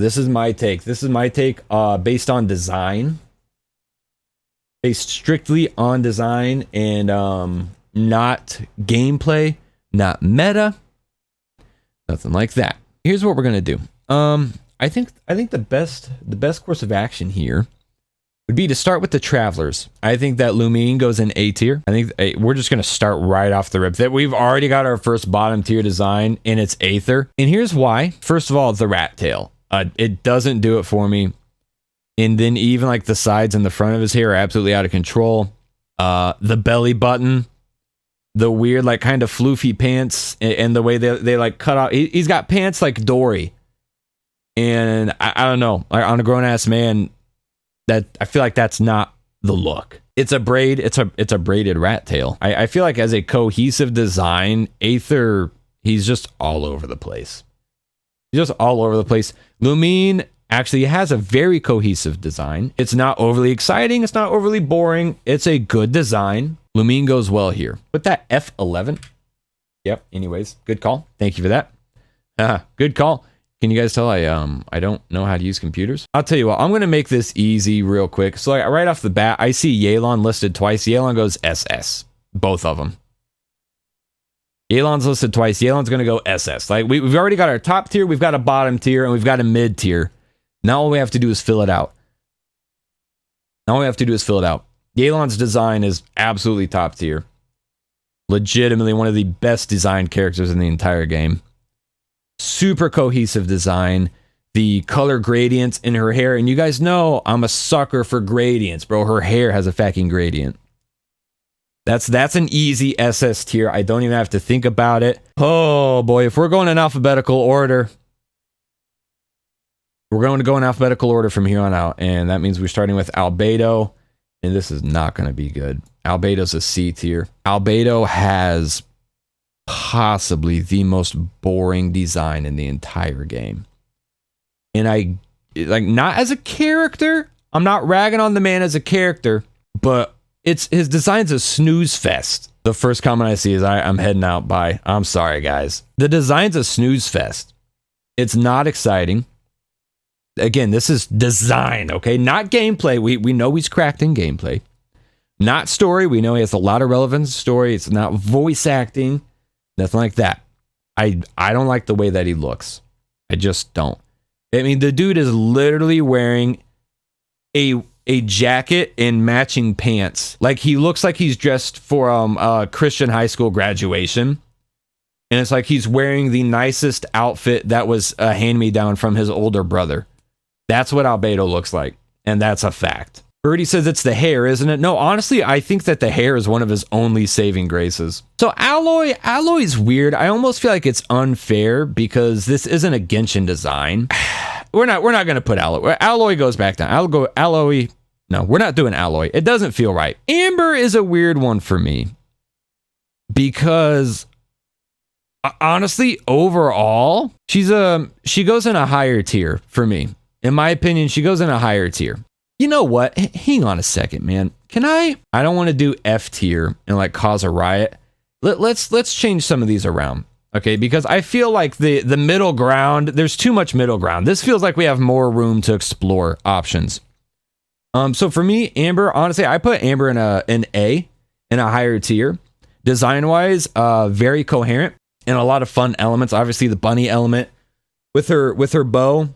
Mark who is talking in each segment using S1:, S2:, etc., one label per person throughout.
S1: This is my take. This is my take based on design. Based strictly on design and not gameplay, not meta, nothing like that. Here's what we're gonna do. I think the best course of action here would be to start with the travelers. I think that Lumine goes in A tier. I think we're just gonna start right off the rip. That we've already got our first bottom tier design and it's Aether. And here's why. First of all, the rat tail. It doesn't do it for me. And then even like the sides and the front of his hair are absolutely out of control. The belly button, the weird like kind of floofy pants, and the way they like cut out. He's got pants like Dory. And I don't know, like on a grown ass man, that I feel like that's not the look. It's a braid. It's a braided rat tail. I feel like as a cohesive design, Aether, he's just all over the place. He's just all over the place. Lumine actually has a very cohesive design. It's not overly exciting. It's not overly boring. It's a good design. Lumine goes well here. Put that F11. Yep. Anyways, good call. Thank you for that. Good call. Can you guys tell I don't know how to use computers? I'll tell you what, I'm gonna make this easy real quick. So like right off the bat, I see Yelan listed twice. Yelan goes SS. Both of them. Yelan's listed twice. Yelan's gonna go SS. Like we've already got our top tier, we've got a bottom tier, and we've got a mid tier. Now all we have to do is fill it out. Yelan's design is absolutely top tier. Legitimately one of the best designed characters in the entire game. Super cohesive design. The color gradients in her hair. And you guys know I'm a sucker for gradients, bro. Her hair has a fucking gradient. That's an easy SS tier. I don't even have to think about it. Oh boy, if we're going in alphabetical order, we're going to go in alphabetical order from here on out. And that means we're starting with Albedo. And this is not going to be good. Albedo's a C tier. Albedo has possibly the most boring design in the entire game. And I, like, not as a character, I'm not ragging on the man as a character, but his design's a snooze fest. The first comment I see is I'm heading out. Bye. I'm sorry, guys. The design's a snooze fest. It's not exciting. Again, this is design, okay? Not gameplay. We know he's cracked in gameplay. Not story. We know he has a lot of relevance to story. It's not voice acting. Nothing like that. I don't like the way that he looks. I just don't. I mean, the dude is literally wearing a jacket and matching pants. Like, he looks like he's dressed for Christian high school graduation. And it's like he's wearing the nicest outfit that was a hand-me-down from his older brother. That's what Albedo looks like. And that's a fact. Birdie says it's the hair, isn't it? No, honestly, I think that the hair is one of his only saving graces. So Alloy's weird. I almost feel like it's unfair because this isn't a Genshin design. We're not going to put Alloy. Alloy goes back down. Alloy. No, we're not doing Alloy. It doesn't feel right. Amber is a weird one for me because honestly, overall, she goes in a higher tier for me. In my opinion, she goes in a higher tier. You know what? Hang on a second, man. Can I don't want to do F tier and like cause a riot. Let's change some of these around. Okay, because I feel like the middle ground, there's too much middle ground. This feels like we have more room to explore options. So for me, Amber, honestly, I put Amber in an A, in a higher tier. Design-wise, very coherent and a lot of fun elements. Obviously, the bunny element with her bow.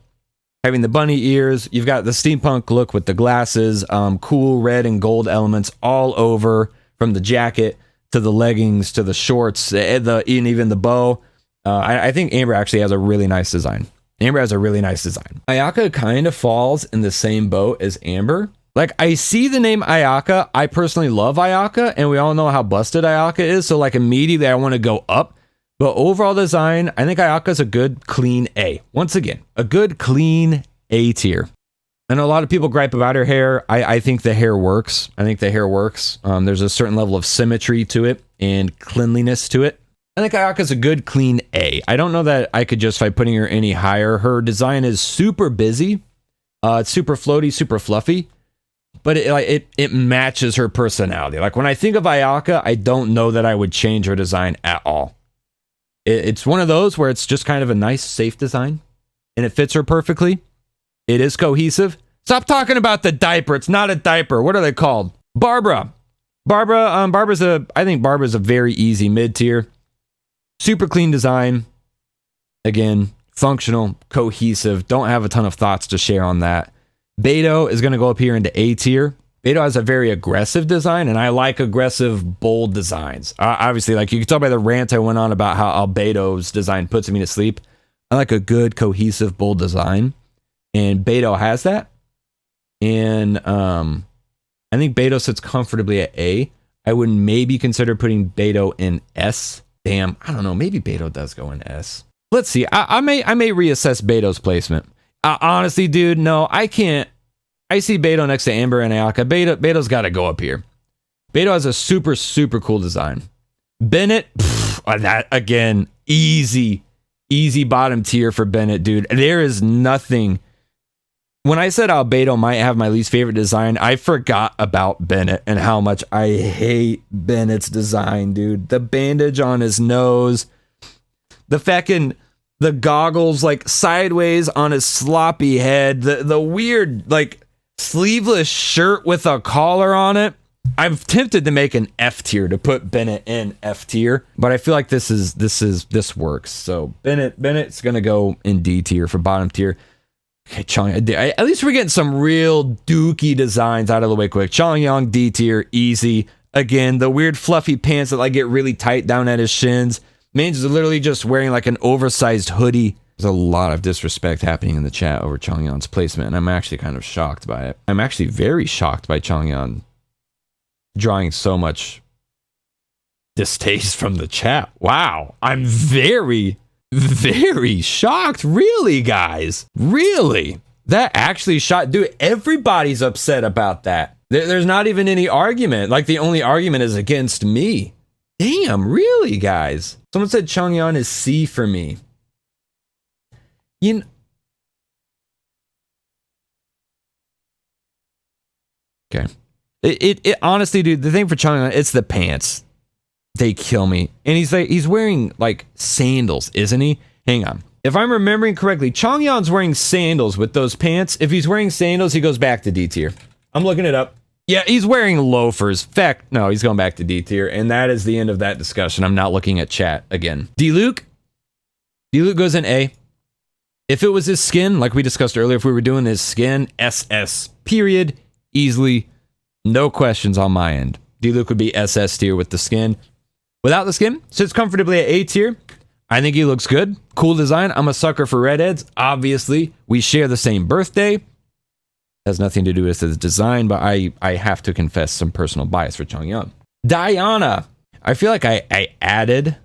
S1: Having the bunny ears, you've got the steampunk look with the glasses, cool red and gold elements all over, from the jacket to the leggings to the shorts, and even the bow. I think Amber actually has a really nice design. Ayaka kind of falls in the same boat as Amber. Like, I see the name Ayaka. I personally love Ayaka, and we all know how busted Ayaka is, so like immediately I want to go up. But overall design, I think Ayaka's a good, clean A. Once again, a good, clean A tier. I know a lot of people gripe about her hair. I think the hair works. There's a certain level of symmetry to it and cleanliness to it. I think Ayaka's a good, clean A. I don't know that I could justify putting her any higher. Her design is super busy. It's super floaty, super fluffy. But it matches her personality. Like, when I think of Ayaka, I don't know that I would change her design at all. It's one of those where it's just kind of a nice, safe design, and it fits her perfectly. It is cohesive. Stop talking about the diaper. It's not a diaper. What are they called? Barbara. I think Barbara's a very easy mid-tier. Super clean design. Again, functional, cohesive. Don't have a ton of thoughts to share on that. Beto is going to go up here into A tier. Beto has a very aggressive design, and I like aggressive, bold designs. Obviously, like you can tell by the rant I went on about how Albedo's design puts me to sleep. I like a good, cohesive, bold design. And Beto has that. And I think Beto sits comfortably at A. I would maybe consider putting Beto in S. Damn, I don't know. Maybe Beto does go in S. Let's see. I may reassess Beto's placement. Honestly, dude, no, I can't. I see Beto next to Amber and Ayaka. Beto's got to go up here. Beto has a super, super cool design. Bennett, that again, easy bottom tier for Bennett, dude. There is nothing. When I said Albedo might have my least favorite design, I forgot about Bennett and how much I hate Bennett's design, dude. The bandage on his nose, the goggles like sideways on his sloppy head, the weird like sleeveless shirt with a collar on it. I'm tempted to make an F tier to put Bennett in F tier, but I feel like this works. So Bennett's gonna go in D tier for bottom tier. Okay, at least we're getting some real dookie designs out of the way quick. Chongyang, D tier, easy. Again, the weird fluffy pants that like get really tight down at his shins. Man's literally just wearing like an oversized hoodie. There's a lot of disrespect happening in the chat over Chongyang's placement, and I'm actually kind of shocked by it. I'm actually very shocked by Chongyang drawing so much distaste from the chat. Wow. I'm very shocked. Really, guys? Really? That actually shocked. Dude, everybody's upset about that. There's not even any argument. Like, the only argument is against me. Damn, really, guys? Someone said Chongyang is C for me. Okay. It honestly, dude, the thing for Chongyang, it's the pants. They kill me. And he's wearing like sandals, isn't he? Hang on. If I'm remembering correctly, Chongyang's wearing sandals with those pants. If he's wearing sandals, he goes back to D tier. I'm looking it up. Yeah, he's wearing loafers. Fact, no, he's going back to D tier. And that is the end of that discussion. I'm not looking at chat again. D-Luke goes in A. If it was his skin, like we discussed earlier, if we were doing his skin, SS, period, easily, no questions on my end. D-Luke would be SS tier with the skin. Without the skin, sits comfortably at A tier. I think he looks good. Cool design. I'm a sucker for redheads. Obviously, we share the same birthday. Has nothing to do with the design, but I have to confess some personal bias for Chongyang. Diana. I feel like I added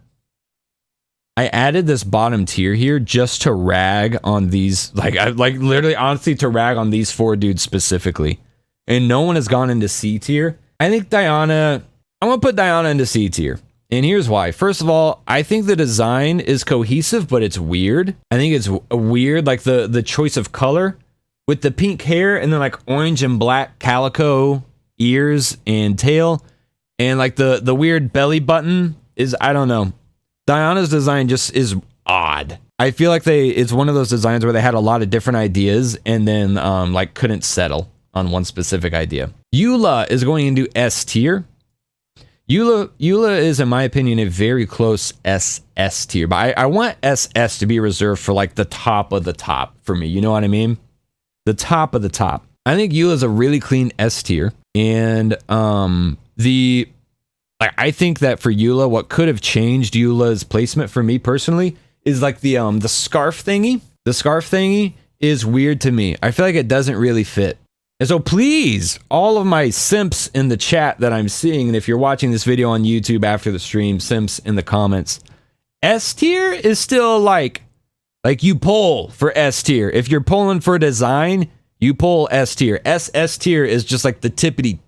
S1: this bottom tier here just to rag on these, like literally honestly to rag on these four dudes specifically. And no one has gone into C tier. I think Diana, I'm going to put Diana into C tier. And here's why. First of all, I think the design is cohesive, but it's weird. I think it's weird, like the choice of color with the pink hair and then like orange and black calico ears and tail. And like the weird belly button is, I don't know. Diana's design just is odd. I feel like it's one of those designs where they had a lot of different ideas and then like couldn't settle on one specific idea. Eula is going into S tier. Eula is, in my opinion, a very close SS tier, but I want SS to be reserved for like the top of the top for me. You know what I mean? The top of the top. I think Eula is a really clean S tier, and I think that for Eula, what could have changed Eula's placement for me personally is like the scarf thingy. The scarf thingy is weird to me. I feel like it doesn't really fit. And so please, all of my simps in the chat that I'm seeing, and if you're watching this video on YouTube after the stream, simps in the comments, S tier is still like you pull for S tier. If you're pulling for design, you pull S tier. S tier is just like the tippity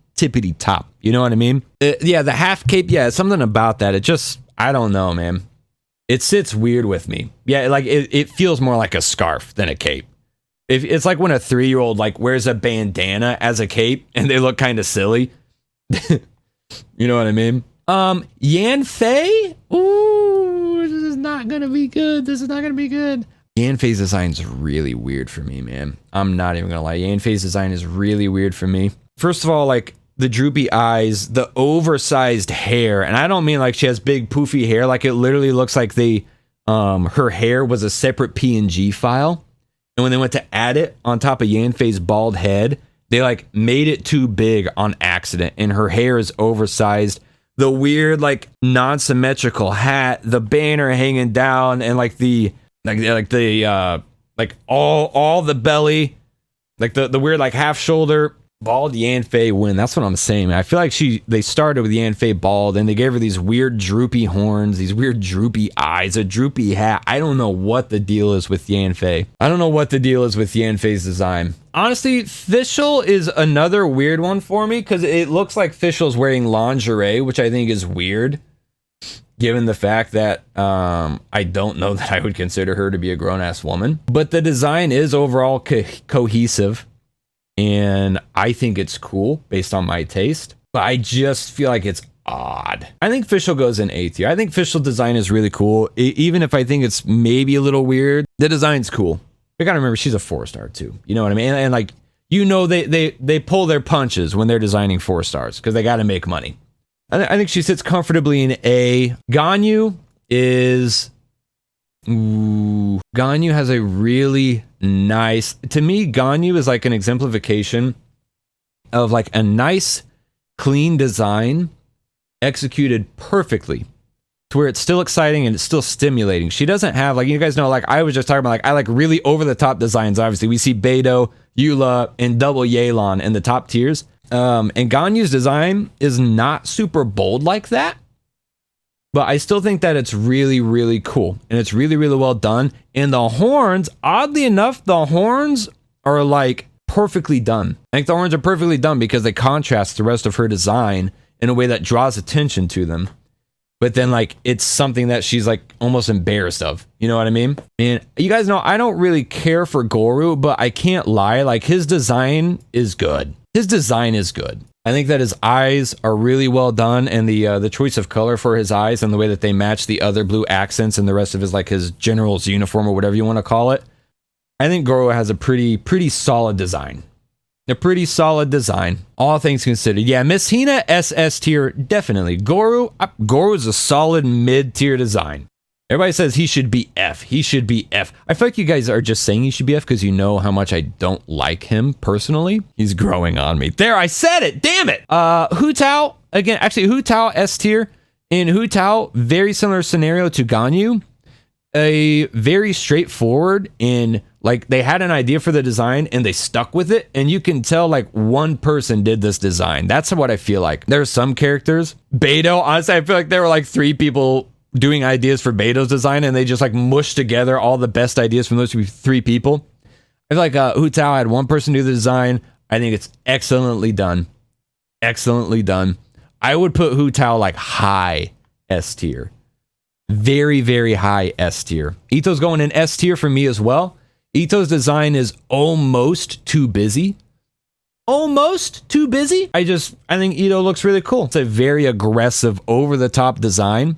S1: top. You know what I mean? Yeah, the half cape, yeah, something about that. It just, I don't know, man. It sits weird with me. Yeah, like it feels more like a scarf than a cape. If it's like when a 3-year-old like wears a bandana as a cape and they look kind of silly. You know what I mean? Yan Fei? Ooh, this is not gonna be good. This is not gonna be good. Yanfei's design is really weird for me, man. I'm not even gonna lie. Yanfei's design is really weird for me. First of all, like the droopy eyes, the oversized hair, and I don't mean like she has big poofy hair. Like it literally looks like her hair was a separate PNG file, and when they went to add it on top of Yanfei's bald head, they like made it too big on accident, and her hair is oversized. The weird like non-symmetrical hat, the banner hanging down, and like all the belly, like the weird like half shoulder. Bald Yanfei win. That's what I'm saying, man. I feel like they started with Yanfei bald, and they gave her these weird droopy horns, these weird droopy eyes, a droopy hat. I don't know what the deal is with Yanfei. I don't know what the deal is with Yanfei's design. Honestly, Fischl is another weird one for me because it looks like Fischl's wearing lingerie, which I think is weird, given the fact that I don't know that I would consider her to be a grown-ass woman. But the design is overall cohesive. And I think it's cool based on my taste, but I just feel like it's odd. I think Fischl goes in A tier. I think Fischl design is really cool. Even if I think it's maybe a little weird, the design's cool. You gotta remember, she's a 4-star too. You know what I mean? And like, you know, they pull their punches when they're designing 4 stars because they gotta make money. I think she sits comfortably in A. Ganyu is... Ooh, Ganyu has a really nice, to me, Ganyu is like an exemplification of like a nice, clean design executed perfectly to where it's still exciting and it's still stimulating. She doesn't have, like, you guys know, like I was just talking about, like I like really over the top designs. Obviously, we see Beidou, Eula, and Double Yelan in the top tiers. And Ganyu's design is not super bold like that. But I still think that it's really, really cool. And it's really, really well done. And the horns, oddly enough, the horns are like perfectly done. I think the horns are perfectly done because they contrast the rest of her design in a way that draws attention to them. But then like, it's something that she's like almost embarrassed of. You know what I mean? And you guys know, I don't really care for Goru, but I can't lie. Like his design is good. His design is good. I think that his eyes are really well done, and the choice of color for his eyes and the way that they match the other blue accents and the rest of his like his general's uniform or whatever you want to call it. I think Goro has a pretty solid design. A pretty solid design, all things considered. Yeah, Miss Hina SS tier, definitely. Goru's a solid mid tier design. Everybody says he should be F. He should be F. I feel like you guys are just saying he should be F because you know how much I don't like him personally. He's growing on me. There, I said it. Damn it. Hu Tao, again, actually, Hu Tao S tier. In Hu Tao, very similar scenario to Ganyu. A very straightforward in, like, they had an idea for the design and they stuck with it. And you can tell, like, one person did this design. That's what I feel like. There are some characters. Beidou, honestly, I feel like there were, like, 3 people doing ideas for Beidou's design, and they just like mushed together all the best ideas from those 3 people. I feel like Hu Tao had one person do the design. I think it's excellently done. Excellently done. I would put Hu Tao like high S tier. Very, very high S tier. Ito's going in S tier for me as well. Ito's design is almost too busy. Almost too busy. I think Ito looks really cool. It's a very aggressive, over-the-top design.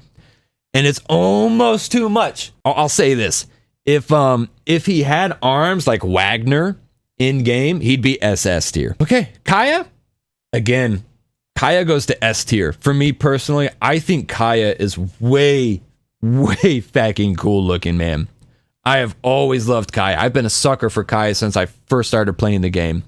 S1: And it's almost too much. I'll say this. If he had arms like Wagner in game, he'd be SS tier. Okay, Kaya. Again, Kaya goes to S tier. For me personally, I think Kaya is way fucking cool looking, man. I have always loved Kaya. I've been a sucker for Kaya since I first started playing the game.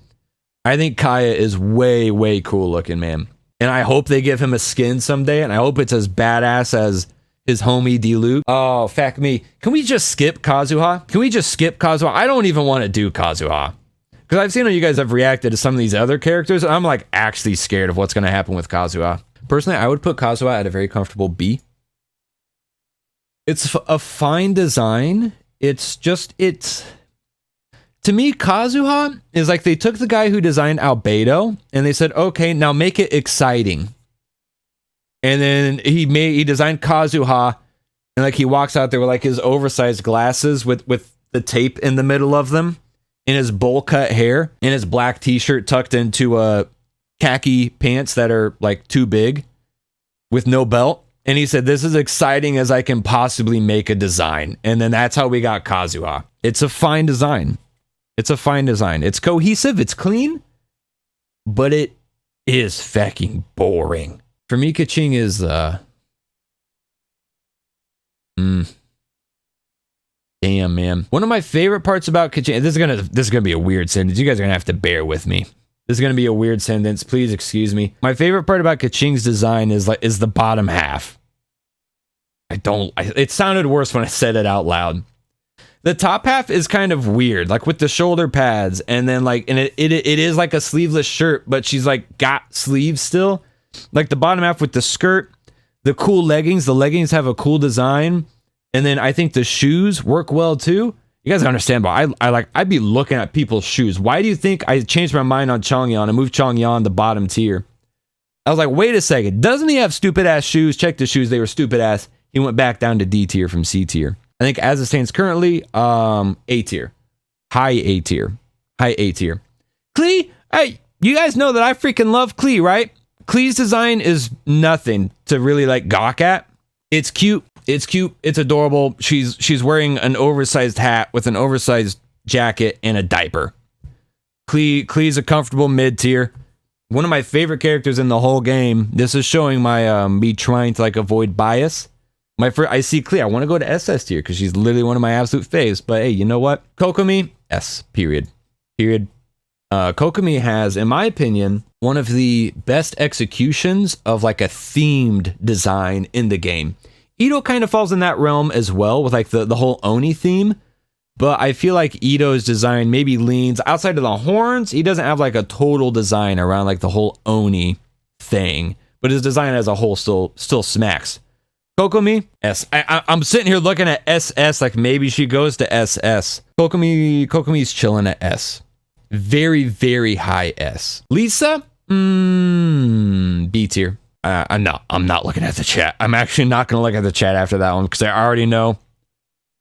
S1: I think Kaya is way cool looking, man. And I hope they give him a skin someday, and I hope it's as badass as his homie D-Luke. Oh, fuck me. Can we just skip Kazuha? Can we just skip Kazuha? I don't even want to do Kazuha. Because I've seen how you guys have reacted to some of these other characters, and I'm like actually scared of what's going to happen with Kazuha. Personally, I would put Kazuha at a very comfortable B. It's a fine design. To me, Kazuha is like they took the guy who designed Albedo, and they said, okay, now make it exciting. And then he designed Kazuha, and like he walks out there with like his oversized glasses with the tape in the middle of them, in his bowl cut hair, in his black t-shirt tucked into khaki pants that are like too big, with no belt. And he said, this is exciting as I can possibly make a design. And then that's how we got Kazuha. It's a fine design. It's a fine design. It's cohesive. It's clean. But it is fucking boring. For me, Kaching is... Damn, man. One of my favorite parts about Kaching... This is gonna be a weird sentence. You guys are gonna have to bear with me. This is gonna be a weird sentence. Please excuse me. My favorite part about Kaching's design is the bottom half. It sounded worse when I said it out loud. The top half is kind of weird, like with the shoulder pads, and then like, and it is like a sleeveless shirt, but she's like got sleeves still. Like the bottom half with the skirt, the cool leggings. The leggings have a cool design, and then I think the shoes work well too. You guys understand, but I'd be looking at people's shoes. Why do you think I changed my mind on Changyan and moved Changyan to bottom tier? I was like, wait a second, doesn't he have stupid ass shoes? Check the shoes, they were stupid ass. He went back down to D tier from C tier. I think as it stands currently, A tier. High A tier. High A tier. Klee, hey, you guys know that I freaking love Klee, right? Klee's design is nothing to really like gawk at. It's cute. It's cute. It's adorable. She's wearing an oversized hat with an oversized jacket and a diaper. Klee's a comfortable mid tier. One of my favorite characters in the whole game. This is showing my me trying to like avoid bias. I see Klee. I want to go to SS tier because she's literally one of my absolute faves. But hey, you know what? Kokomi, S, period. Kokomi has, in my opinion, one of the best executions of like a themed design in the game. Ito kind of falls in that realm as well with like the whole Oni theme. But I feel like Ito's design maybe leans outside of the horns. He doesn't have like a total design around like the whole Oni thing. But his design as a whole still smacks. Kokomi, S. I'm sitting here looking at SS like maybe she goes to SS. Kokomi's chilling at S. Very, very high S. Lisa, B tier. I'm not looking at the chat. I'm actually not going to look at the chat after that one because I already know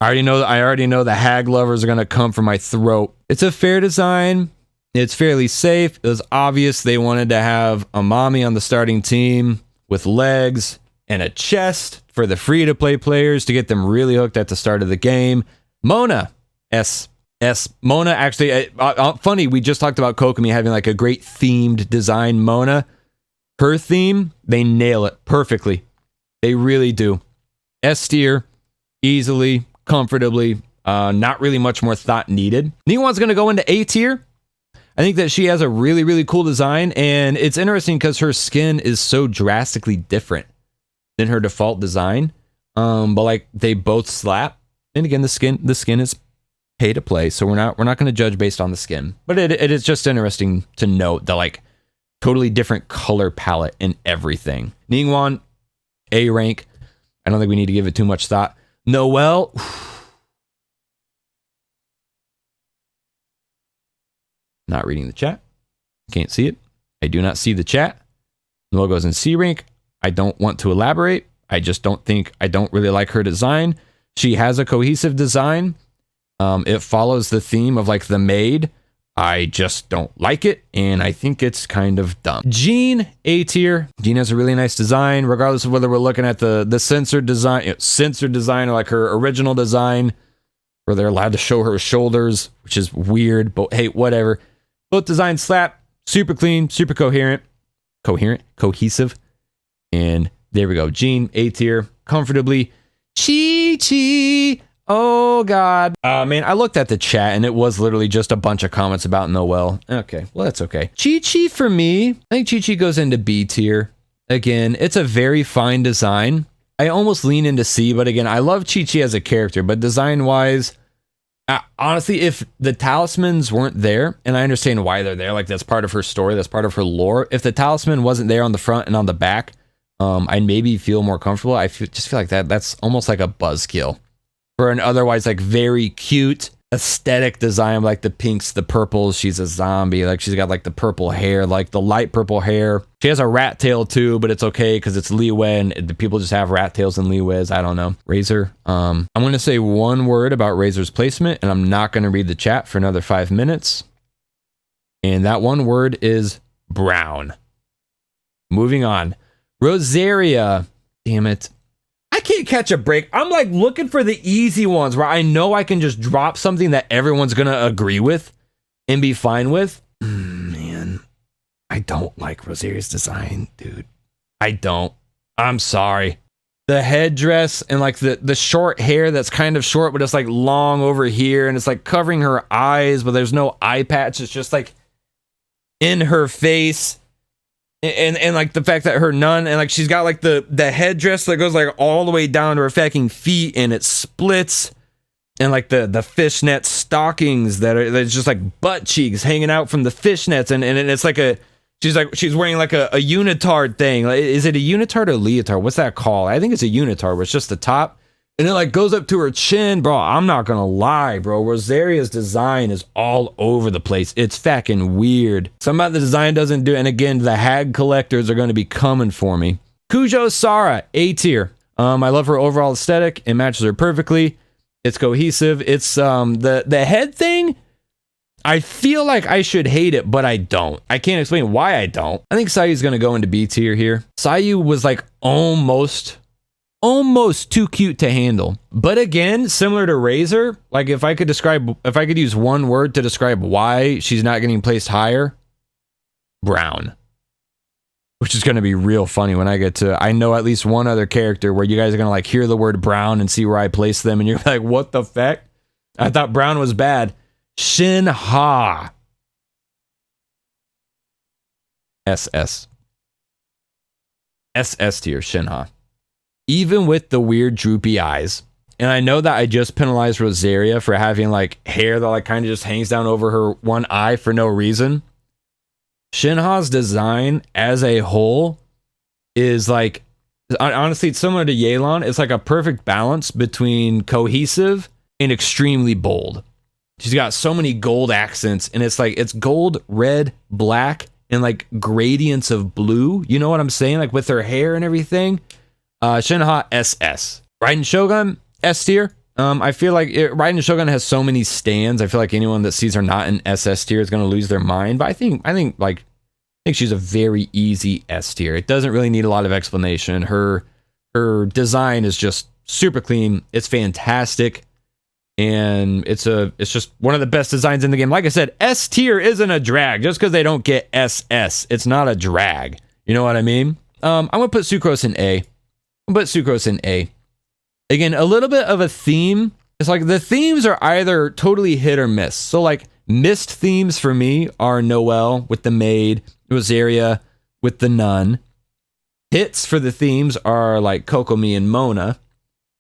S1: the hag lovers are going to come for my throat. It's a fair design. It's fairly safe. It was obvious they wanted to have a mommy on the starting team with legs and a chest for the free-to-play players to get them really hooked at the start of the game. Mona, S. Mona, actually, funny, we just talked about Kokomi having like a great themed design. Mona, her theme, they nail it perfectly. They really do. S tier, easily, comfortably, not really much more thought needed. Nihon's going to go into A tier. I think that she has a really, really cool design, and it's interesting because her skin is so drastically different than her default design. But like they both slap. And again, the skin is pay to play, so we're not going to judge based on the skin. But it is just interesting to note the like totally different color palette in everything. Ningguang, A rank. I don't think we need to give it too much thought. Noelle. Not reading the chat. Can't see it. I do not see the chat. Noelle goes in C rank. I don't want to elaborate. I don't really like her design. She has a cohesive design. It follows the theme of like the maid. I just don't like it, and I think it's kind of dumb. Jean, A tier. Jean has a really nice design, regardless of whether we're looking at the censored design or like her original design, where they're allowed to show her shoulders, which is weird, but hey, whatever. Both designs slap, super clean, super cohesive. And there we go. Jean, A tier, comfortably. Chi. Oh, God. Man, I looked at the chat and it was literally just a bunch of comments about Noelle. Okay, well, that's okay. Chi for me, I think Chi goes into B tier. Again, it's a very fine design. I almost lean into C, but again, I love Chi as a character, but design-wise, honestly, if the talismans weren't there, and I understand why they're there, like that's part of her story, that's part of her lore. If the talisman wasn't there on the front and on the back, I'd maybe feel more comfortable. Just feel like that's almost like a buzzkill for an otherwise like very cute aesthetic design, like the pinks, the purples. She's a zombie, like she's got like the purple hair, like the light purple hair. She has a rat tail too, but it's okay because it's Liyue and the people just have rat tails and Liyues. I don't know. Razor. I'm going to say one word about Razor's placement, and I'm not going to read the chat for another 5 minutes. And that one word is brown. Moving on. Rosaria. Damn it. I can't catch a break. I'm like looking for the easy ones where I know I can just drop something that everyone's going to agree with and be fine with. Man, I don't like Rosaria's design, dude. I don't. I'm sorry. The headdress and like the short hair that's kind of short, but it's like long over here and it's like covering her eyes, but there's no eye patch. It's just like in her face. And like the fact that her nun and like she's got like the headdress that goes like all the way down to her fucking feet and it splits, and like the fishnet stockings that's just like butt cheeks hanging out from the fishnets, and it's like she's wearing like a unitard thing. Like, is it a unitard or leotard? What's that called? I think it's a unitard where it's just the top and it like goes up to her chin, bro. I'm not gonna lie, bro. Rosaria's design is all over the place. It's fucking weird. Something about the design doesn't do it. And again, the hag collectors are going to be coming for me. Kujo Sara, A tier. I love her overall aesthetic. It matches her perfectly. It's cohesive. It's the head thing. I feel like I should hate it, but I don't. I can't explain why I don't. I think Sayu's going to go into B tier here. Sayu was like almost too cute to handle. But again, similar to Razor, like if I could use one word to describe why she's not getting placed higher, brown. Which is going to be real funny when I know at least one other character where you guys are going to like hear the word brown and see where I place them and you're like, what the fuck? I thought brown was bad. Shinha. SS tier, Shinha. Even with the weird droopy eyes, and I know that I just penalized Rosaria for having like hair that like kind of just hangs down over her one eye for no reason. Shinha's design as a whole is like, honestly, it's similar to Yelan. It's like a perfect balance between cohesive and extremely bold. She's got so many gold accents, and it's like, it's gold, red, black, and like gradients of blue. You know what I'm saying? Like with her hair and everything. Shinha SS. Raiden Shogun S tier. I feel like Raiden Shogun has so many stands. I feel like anyone that sees her not in SS tier is going to lose their mind. But I think she's a very easy S tier. It doesn't really need a lot of explanation. Her design is just super clean. It's fantastic, and it's just one of the best designs in the game. Like I said, S tier isn't a drag. Just because they don't get SS, it's not a drag. You know what I mean? I'm gonna put Sucrose in A. But Sucrose in A. Again, a little bit of a theme. It's like the themes are either totally hit or miss. So like missed themes for me are Noelle with the maid, Rosaria with the nun. Hits for the themes are like Kokomi and Mona.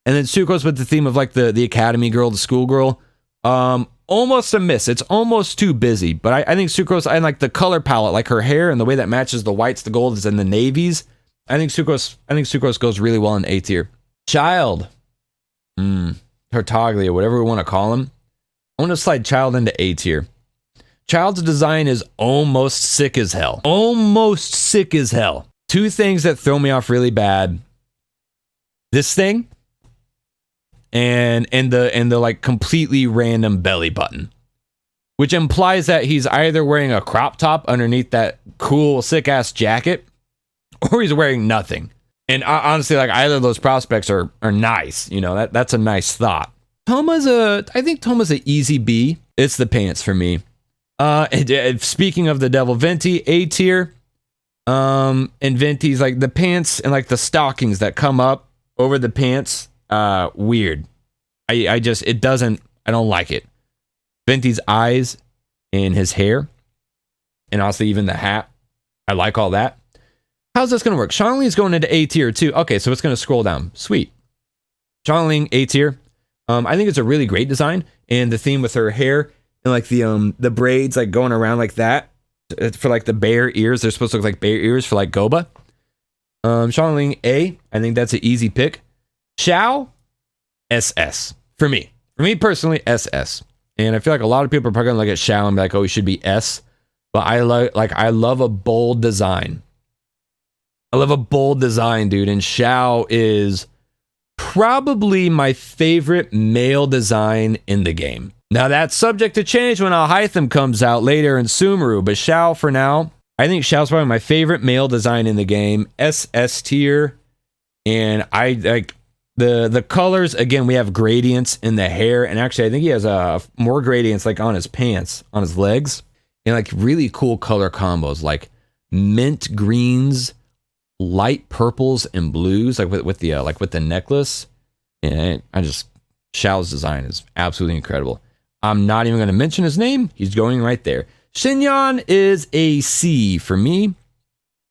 S1: And then Sucrose with the theme of like the academy girl, the schoolgirl. Almost a miss. It's almost too busy. But I think Sucrose, I like the color palette, like her hair and the way that matches the whites, the golds, and the navies. I think Sucrose goes really well in A tier. Child. Tartaglia, whatever we want to call him. I want to slide Child into A tier. Child's design is almost sick as hell. Almost sick as hell. Two things that throw me off really bad. This thing and the like completely random belly button. Which implies that he's either wearing a crop top underneath that cool sick ass jacket, or he's wearing nothing. And honestly, like either of those prospects are nice. You know, that's a nice thought. I think Toma's an easy B. It's the pants for me. Speaking of the devil, Venti, A tier. And Venti's like the pants and like the stockings that come up over the pants. Weird. I don't like it. Venti's eyes and his hair. And also even the hat. I like all that. How's this going to work? Xiangling is going into A tier too. Okay, so it's going to scroll down. Sweet. Xiangling, A tier. I think it's a really great design. And the theme with her hair and like the braids like going around like that. For like the bear ears. They're supposed to look like bear ears for like Goba. Xiangling, A. I think that's an easy pick. Xiao, SS. For me personally, SS. And I feel like a lot of people are probably going to look at Xiao and be like, oh, he should be S. But I love a bold design. I love a bold design, dude. And Xiao is probably my favorite male design in the game. Now, that's subject to change when Alhaitham comes out later in Sumeru. But Xiao, for now, I think Xiao's probably my favorite male design in the game. SS tier. And I The colors, again, we have gradients in the hair, and actually I think he has more gradients like on his pants, on his legs, and like really cool color combos like mint greens, light purples and blues, like with the necklace. And Xiao's design is absolutely incredible. I'm not even going to mention his name. He's going right there. Xinyan is a C for me.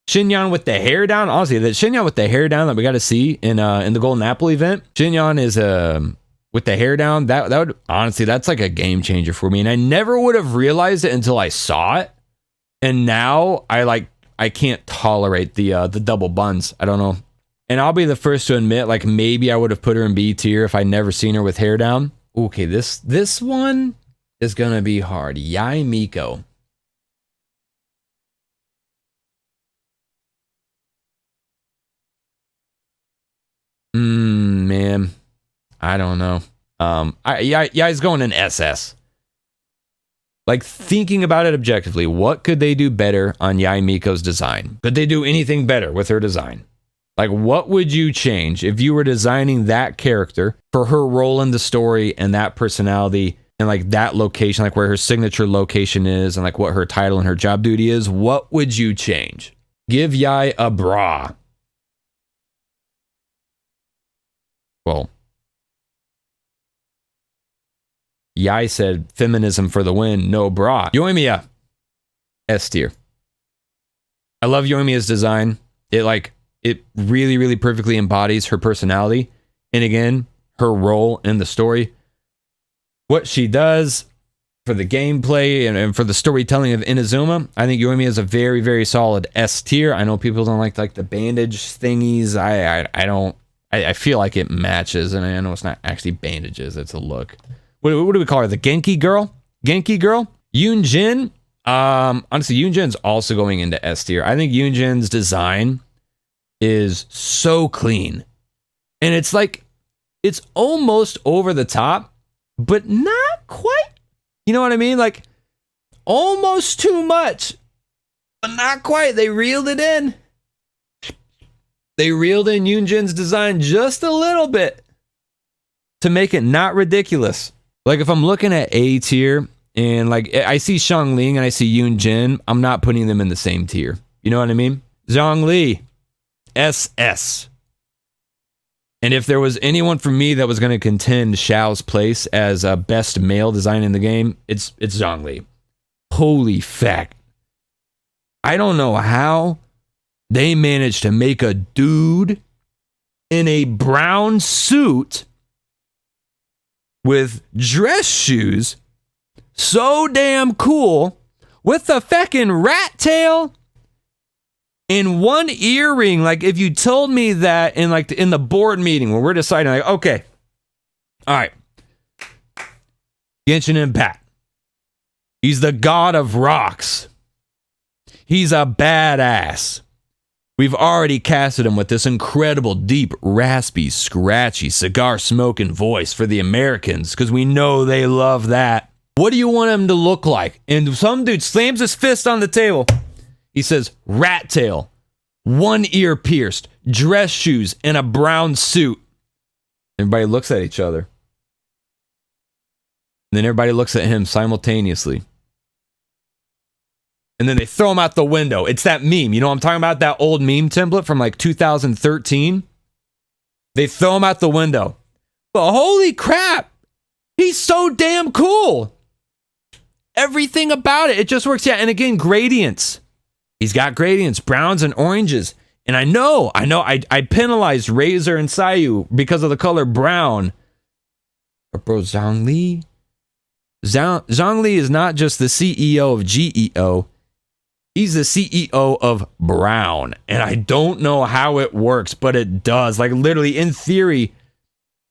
S1: Xinyan with the hair down. Honestly, the Xinyan with the hair down that we got to see in the Golden Apple event. Xinyan is with the hair down. That would honestly, that's like a game changer for me. And I never would have realized it until I saw it. And now I can't tolerate the double buns. I don't know. And I'll be the first to admit, like maybe I would have put her in B tier if I'd never seen her with hair down. Okay, this one is gonna be hard. Yai Miko. Man, I don't know. Yai's going in SS. Like thinking about it objectively, what could they do better on Yai Miko's design? Could they do anything better with her design? Like, what would you change if you were designing that character for her role in the story and that personality and like that location, like where her signature location is and like what her title and her job duty is? What would you change? Give Yai a bra. Well, Yai said feminism for the win, no bra. Yoimiya, S tier. I love Yoimiya's design. It really, really perfectly embodies her personality. And again, her role in the story. What she does for the gameplay and for the storytelling of Inazuma, I think Yoimiya is a very, very solid S tier. I know people don't like the bandage thingies. I feel like it matches, and I know it's not actually bandages, it's a look. What do we call her? The Genki girl? Genki girl? Yunjin? Honestly, Yunjin's also going into S tier. I think Yunjin's design is so clean. And it's like, it's almost over the top, but not quite. You know what I mean? Like, almost too much, but not quite. They reeled it in. They reeled in Yunjin's design just a little bit to make it not ridiculous. Like, if I'm looking at A tier and like I see Xiangling and I see Yunjin, I'm not putting them in the same tier. You know what I mean? Zhongli, SS. And if there was anyone for me that was going to contend Xiao's place as a best male design in the game, it's Zhongli. Holy fact. I don't know how they managed to make a dude in a brown suit with dress shoes so damn cool with a feckin' rat tail and one earring. Like, if you told me that in the board meeting when we're deciding, like, okay, all right, Genshin Impact, he's the god of rocks, he's a badass, we've already casted him with this incredible, deep, raspy, scratchy, cigar-smoking voice for the Americans, because we know they love that. What do you want him to look like? And some dude slams his fist on the table. He says, rat tail, one ear pierced, dress shoes, and a brown suit. Everybody looks at each other. And then everybody looks at him simultaneously. And then they throw him out the window. It's that meme. You know what I'm talking about? That old meme template from like 2013. They throw him out the window. But holy crap, he's so damn cool. Everything about it, it just works. Yeah, and again, gradients. He's got gradients, browns and oranges. And I know, I penalized Razor and Sayu because of the color brown. But bro, Zhongli is not just the CEO of GEO. He's the CEO of Brown. And I don't know how it works, but it does. Like, literally, in theory,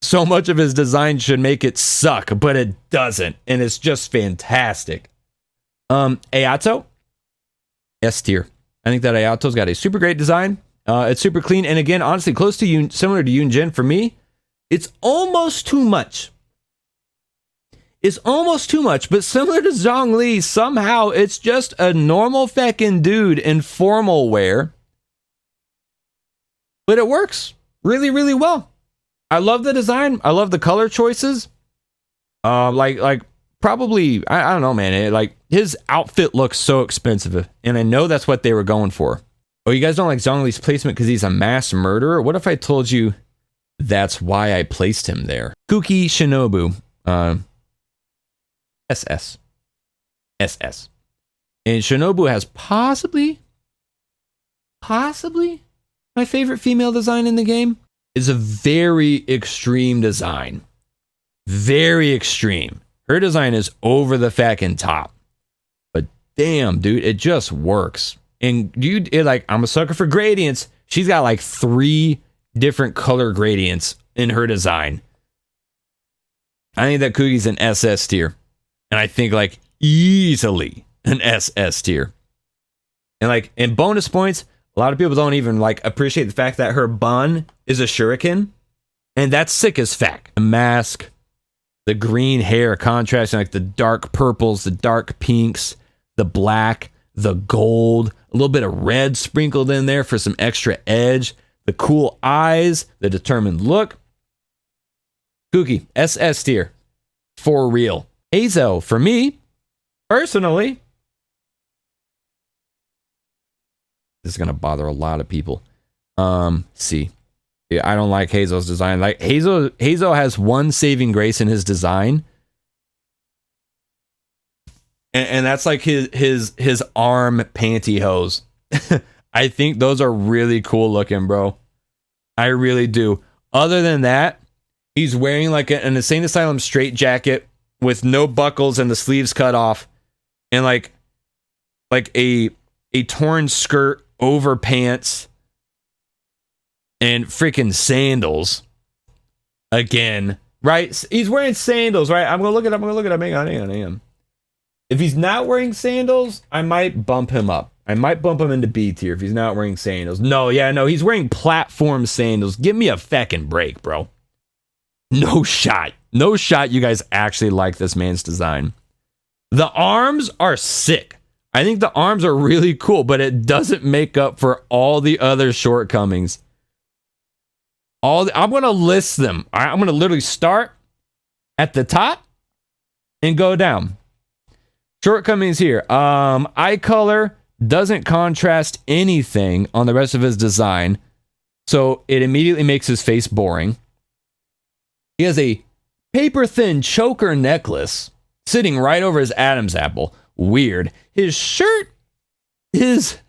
S1: so much of his design should make it suck, but it doesn't. And it's just fantastic. Ayato, S tier. I think that Ayato's got a super great design. It's super clean. And again, honestly, close to similar to Yunjin for me. It's almost too much. It's almost too much, but similar to Zhongli, somehow it's just a normal feckin' dude in formal wear. But it works really, really well. I love the design. I love the color choices. Like probably, I don't know, man. Like his outfit looks so expensive, and I know that's what they were going for. Oh, you guys don't like Zhongli's placement because he's a mass murderer? What if I told you that's why I placed him there? Kuki Shinobu, SS. SS. And Shinobu has possibly my favorite female design in the game. Is a very extreme design. Very extreme. Her design is over the fucking top. But damn, dude, it just works. And dude, I'm a sucker for gradients. She's got like 3 different color gradients in her design. I think that Kuki's an SS tier. And I think like easily an SS tier. And like in bonus points, a lot of people don't even like appreciate the fact that her bun is a shuriken. And that's sick as fuck. The mask, the green hair contrasting like the dark purples, the dark pinks, the black, the gold, a little bit of red sprinkled in there for some extra edge, the cool eyes, the determined look. Kuki, SS tier. For real. Azo, for me, personally, this is going to bother a lot of people. C. Yeah, I don't like Hazo's design. Like Hazo has one saving grace in his design. And that's like his arm pantyhose. I think those are really cool looking, bro. I really do. Other than that, he's wearing like an Insane Asylum straight jacket with no buckles and the sleeves cut off, and like a torn skirt over pants and freaking sandals. Again, right? He's wearing sandals, right? I'm gonna look it up. Hang on. If he's not wearing sandals, I might bump him up. I might bump him into B tier if he's not wearing sandals. No, he's wearing platform sandals. Give me a feckin' break, bro. No shot you guys actually like this man's design. The arms are sick. I think the arms are really cool, but it doesn't make up for all the other shortcomings. I'm going to list them. I'm going to literally start at the top and go down. Shortcomings here. Eye color doesn't contrast anything on the rest of his design, so it immediately makes his face boring. He has a paper-thin choker necklace sitting right over his Adam's apple. Weird. His shirt is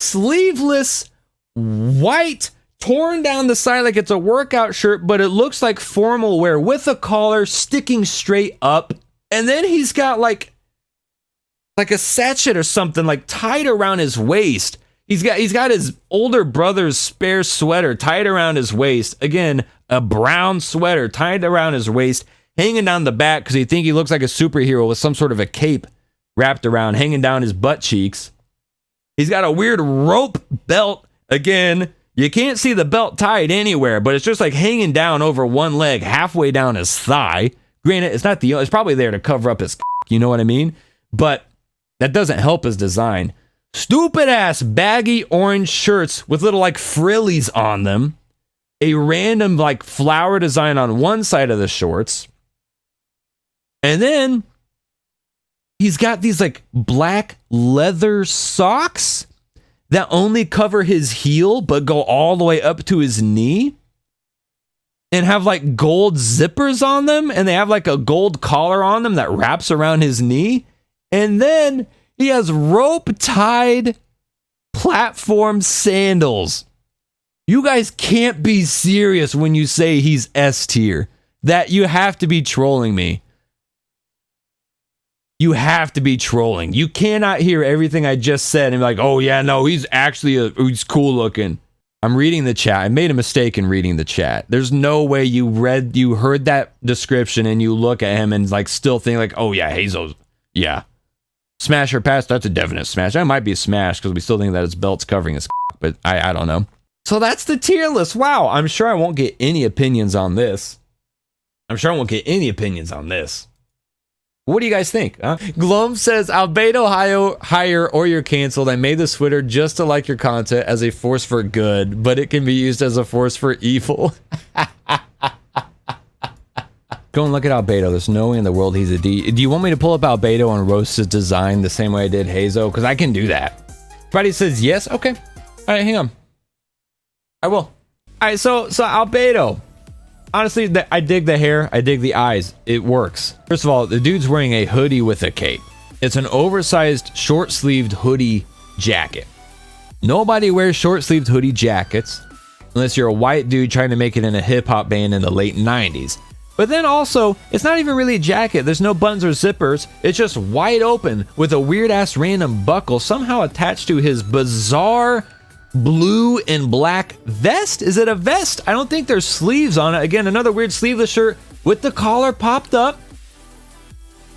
S1: sleeveless, white, torn down the side like it's a workout shirt, but it looks like formal wear with a collar sticking straight up. And then he's got like a sachet or something like tied around his waist. He's got his older brother's spare sweater tied around his waist. Again, a brown sweater tied around his waist, hanging down the back because he think he looks like a superhero with some sort of a cape wrapped around, hanging down his butt cheeks. He's got a weird rope belt. Again, you can't see the belt tied anywhere, but it's just like hanging down over one leg, halfway down his thigh. Granted, it's probably there to cover up his, you know what I mean? But that doesn't help his design. Stupid ass baggy orange shirts with little like frillies on them. A random like flower design on one side of the shorts. And then he's got these like black leather socks that only cover his heel but go all the way up to his knee. And have like gold zippers on them. And they have like a gold collar on them that wraps around his knee. And then he has rope-tied platform sandals. You guys can't be serious when you say he's S tier. That you have to be trolling me. You have to be trolling. You cannot hear everything I just said and be like, oh yeah, no, he's actually he's cool looking. I'm reading the chat. I made a mistake in reading the chat. There's no way you heard that description and you look at him and like still think like, oh yeah, Hazel's, yeah. Smash or pass, that's a definite smash. That might be a smash because we still think that his belt's covering his but I don't know. So that's the tier list. Wow, I'm sure I won't get any opinions on this. What do you guys think? Huh? Glum says, Albedo hire or you're canceled. I made this Twitter just to like your content as a force for good, but it can be used as a force for evil. Go and look at Albedo. There's no way in the world he's a D. Do you want me to pull up Albedo and roast his design the same way I did Hazo? Because I can do that. Friday says yes. Okay. All right, hang on. I will. All right, so Albedo. Honestly, I dig the hair. I dig the eyes. It works. First of all, the dude's wearing a hoodie with a cape. It's an oversized, short-sleeved hoodie jacket. Nobody wears short-sleeved hoodie jackets unless you're a white dude trying to make it in a hip-hop band in the late 90s. But then also, it's not even really a jacket. There's no buttons or zippers. It's just wide open with a weird-ass random buckle somehow attached to his bizarre blue and black vest. Is it a vest? I don't think there's sleeves on it. Again, another weird sleeveless shirt with the collar popped up.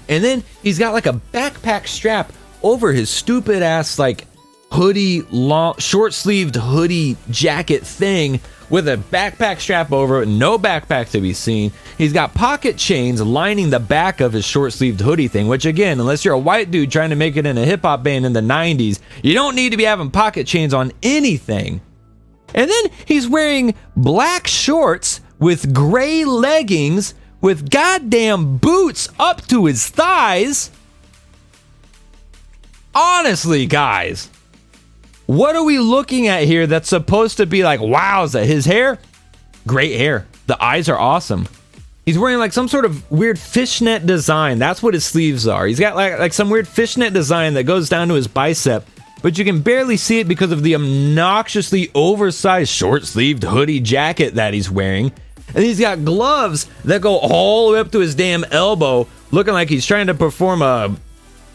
S1: And then he's got like a backpack strap over his stupid ass like hoodie, long short-sleeved hoodie jacket thing with a backpack strap over it, no backpack to be seen. He's got pocket chains lining the back of his short-sleeved hoodie thing, which again, unless you're a white dude trying to make it in a hip-hop band in the 90s, you don't need to be having pocket chains on anything. And then he's wearing black shorts with gray leggings with goddamn boots up to his thighs. Honestly, guys, what are we looking at here that's supposed to be like, wowza? His hair? Great hair. The eyes are awesome. He's wearing like some sort of weird fishnet design. That's what his sleeves are. He's got like some weird fishnet design that goes down to his bicep, but you can barely see it because of the obnoxiously oversized short-sleeved hoodie jacket that he's wearing. And he's got gloves that go all the way up to his damn elbow, looking like he's trying to perform a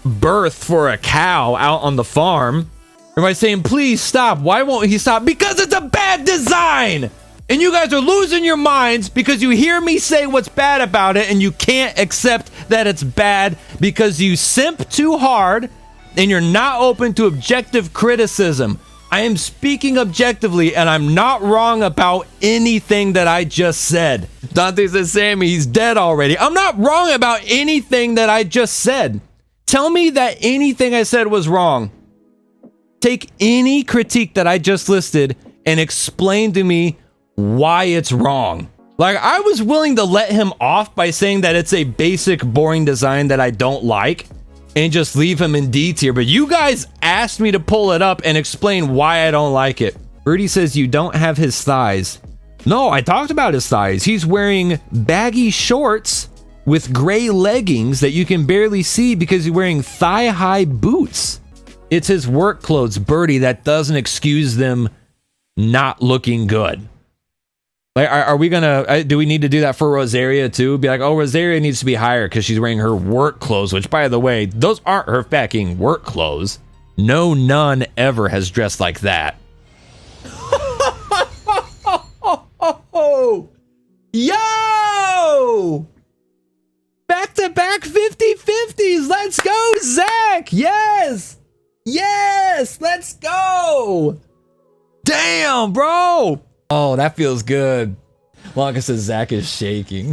S1: birth for a cow out on the farm. Everybody's saying, please stop. Why won't he stop? Because it's a bad design! And you guys are losing your minds because you hear me say what's bad about it and you can't accept that it's bad because you simp too hard and you're not open to objective criticism. I am speaking objectively and I'm not wrong about anything that I just said. Dante says, Sammy, he's dead already. I'm not wrong about anything that I just said. Tell me that anything I said was wrong. Take any critique that I just listed and explain to me why it's wrong. Like, I was willing to let him off by saying that it's a basic, boring design that I don't like and just leave him in D tier, but you guys asked me to pull it up and explain why I don't like it. Birdie says you don't have his thighs. No, I talked about his thighs. He's wearing baggy shorts with gray leggings that you can barely see because he's wearing thigh-high boots. It's his work clothes, Birdie. That doesn't excuse them not looking good. Like, are we gonna, do we need to do that for Rosaria too? Be like, oh, Rosaria needs to be higher because she's wearing her work clothes, which, by the way, those aren't her fucking work clothes. No nun ever has dressed like that. Yo! Back-to-back 50-50s. Let's go, Zach. Yes. Yes. Let's go. Damn, bro. Oh, that feels good. Blanca says Zach is shaking.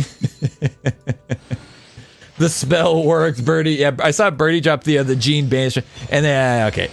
S1: The spell worked, Birdie. Yeah, I saw Birdie drop the Gene Banish. And then, okay.